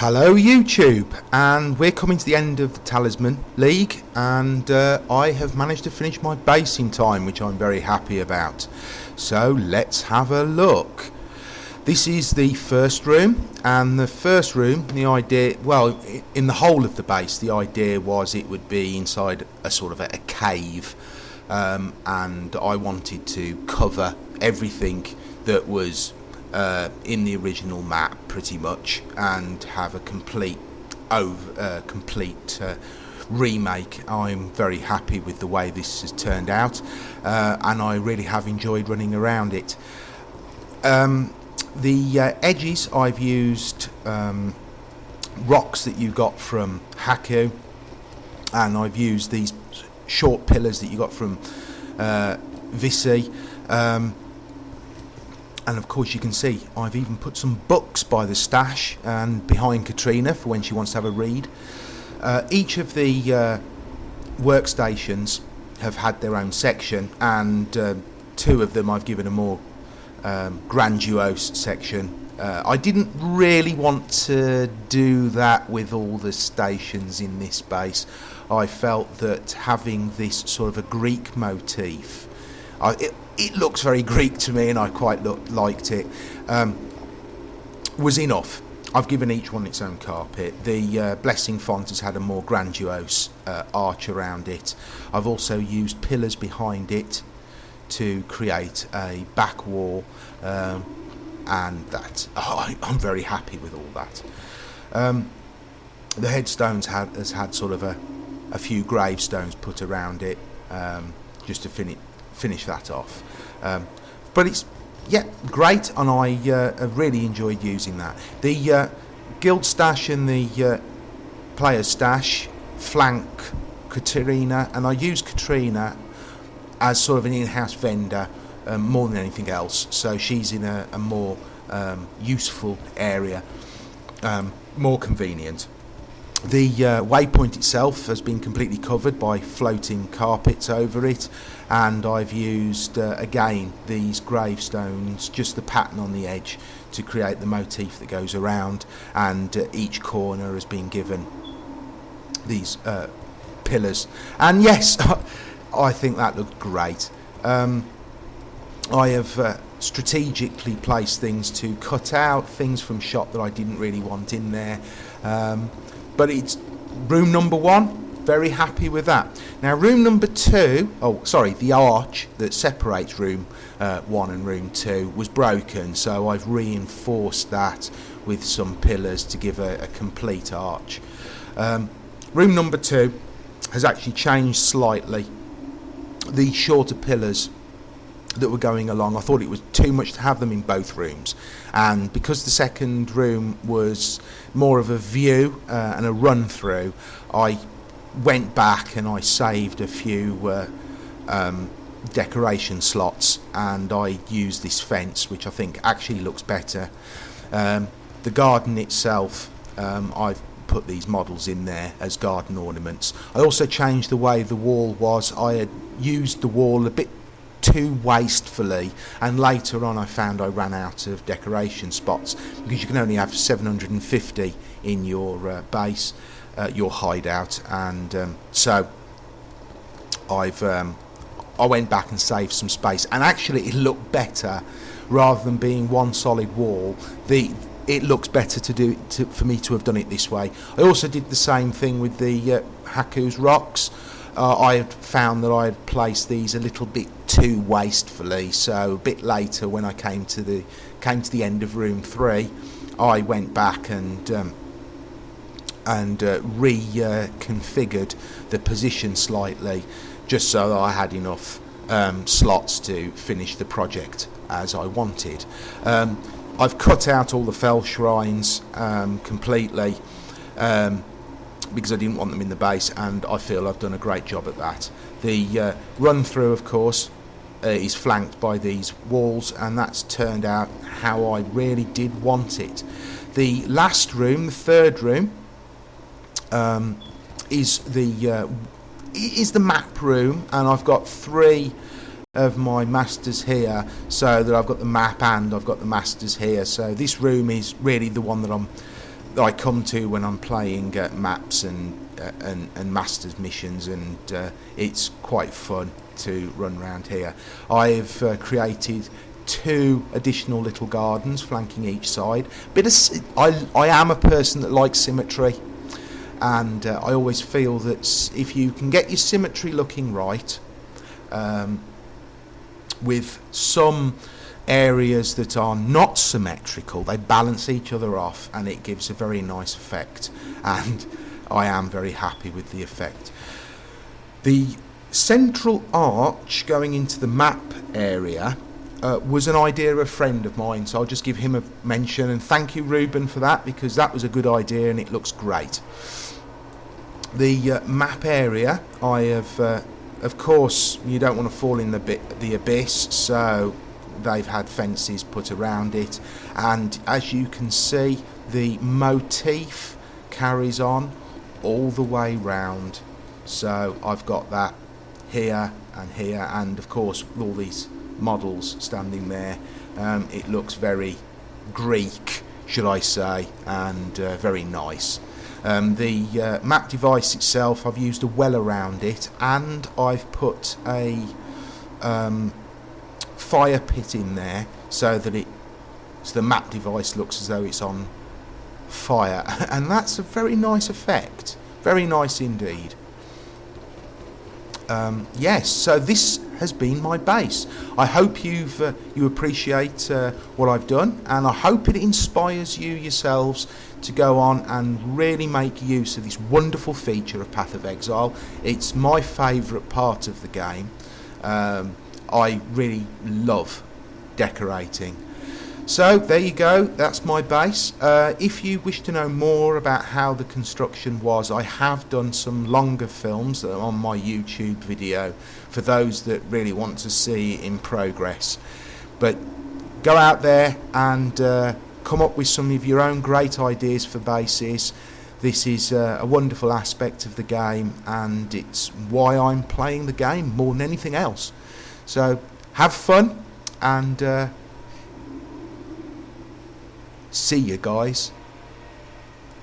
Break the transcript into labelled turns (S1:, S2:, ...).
S1: Hello YouTube, and we're coming to the end of the Talisman League, and I have managed to finish my base in time, which I'm very happy about. So let's have a look. This is the first room, and the first room, the idea, well, in the whole of the base, the idea was it would be inside a sort of a cave, and I wanted to cover everything that was in the original map pretty much, and have a complete remake. I'm very happy with the way this has turned out, and I really have enjoyed running around it. The edges, I've used rocks that you got from Haku, and I've used these short pillars that you got from Visi. And of course you can see I've even put some books by the stash and behind Katrina for when she wants to have a read. Each of the workstations have had their own section, and two of them I've given a more grandiose section. I didn't really want to do that with all the stations in this base. I felt that having this sort of a Greek motif, it looks very Greek to me, and I quite liked it, was enough. I've given each one its own carpet. The Blessing font has had a more grandiose arch around it. I've also used pillars behind it to create a back wall, and that I'm very happy with all that. The headstones has had sort of a few gravestones put around it, just to finish that off, but it's great, and I have really enjoyed using that. The guild stash and the player stash flank Katrina, and I use Katrina as sort of an in-house vendor more than anything else, so she's in a more useful area, more convenient. The waypoint itself has been completely covered by floating carpets over it, and I've used again these gravestones, just the pattern on the edge, to create the motif that goes around, and each corner has been given these pillars, and yes, I think that looked great. I have strategically placed things to cut out things from shot that I didn't really want in there, but it's room number one, very happy with that. Now room number two, the arch that separates room 1 and room 2 was broken, so I've reinforced that with some pillars to give a complete arch. Room number 2 has actually changed slightly. The shorter pillars that were going along, I thought it was too much to have them in both rooms, and because the second room was more of a view and a run through, I went back and I saved a few decoration slots, and I used this fence, which I think actually looks better. The garden itself, I've put these models in there as garden ornaments. I also changed the way the wall was. I had used the wall a bit too wastefully, and later on I found I ran out of decoration spots, because you can only have 750 in your base, your hideout, and so I went back and saved some space, and actually it looked better rather than being one solid wall. It looks better for me to have done it this way. I also did the same thing with the Haku's rocks. I had found that I had placed these a little bit too wastefully, so a bit later when I came to the end of room 3, I went back and reconfigured the position slightly, just so that I had enough slots to finish the project as I wanted. I've cut out all the fell shrines completely, because I didn't want them in the base, and I feel I've done a great job at that. The run through, of course, is flanked by these walls, and that's turned out how I really did want it. The last room, the third room, is the map room, and I've got 3 of my masters here, so that I've got the map and I've got the masters here. So this room is really the one that I'm I come to when I'm playing maps and masters missions, and it's quite fun to run around here. I've created 2 additional little gardens flanking each side. I am a person that likes symmetry, and I always feel that if you can get your symmetry looking right, with some areas that are not symmetrical, they balance each other off, and it gives a very nice effect, and I am very happy with the effect. The central arch going into the map area was an idea of a friend of mine, so I'll just give him a mention, and thank you, Ruben, for that, because that was a good idea and it looks great. The map area, I have of course you don't want to fall in the abyss, so they've had fences put around it, and as you can see, the motif carries on all the way round. So I've got that here, and of course all these models standing there. It looks very Greek, should I say, and very nice. The map device itself, I've used a well around it, and I've put a fire pit in there so that the map device looks as though it's on fire, and that's a very nice effect, very nice indeed. Yes, so this has been my base. I hope you appreciate what I've done, and I hope it inspires you yourselves to go on and really make use of this wonderful feature of Path of Exile. It's my favourite part of the game. I really love decorating. So there you go, that's my base. If you wish to know more about how the construction was, I have done some longer films that are on my YouTube video for those that really want to see it in progress. But go out there and come up with some of your own great ideas for bases. This is a wonderful aspect of the game, and it's why I'm playing the game more than anything else. So have fun, and see you guys.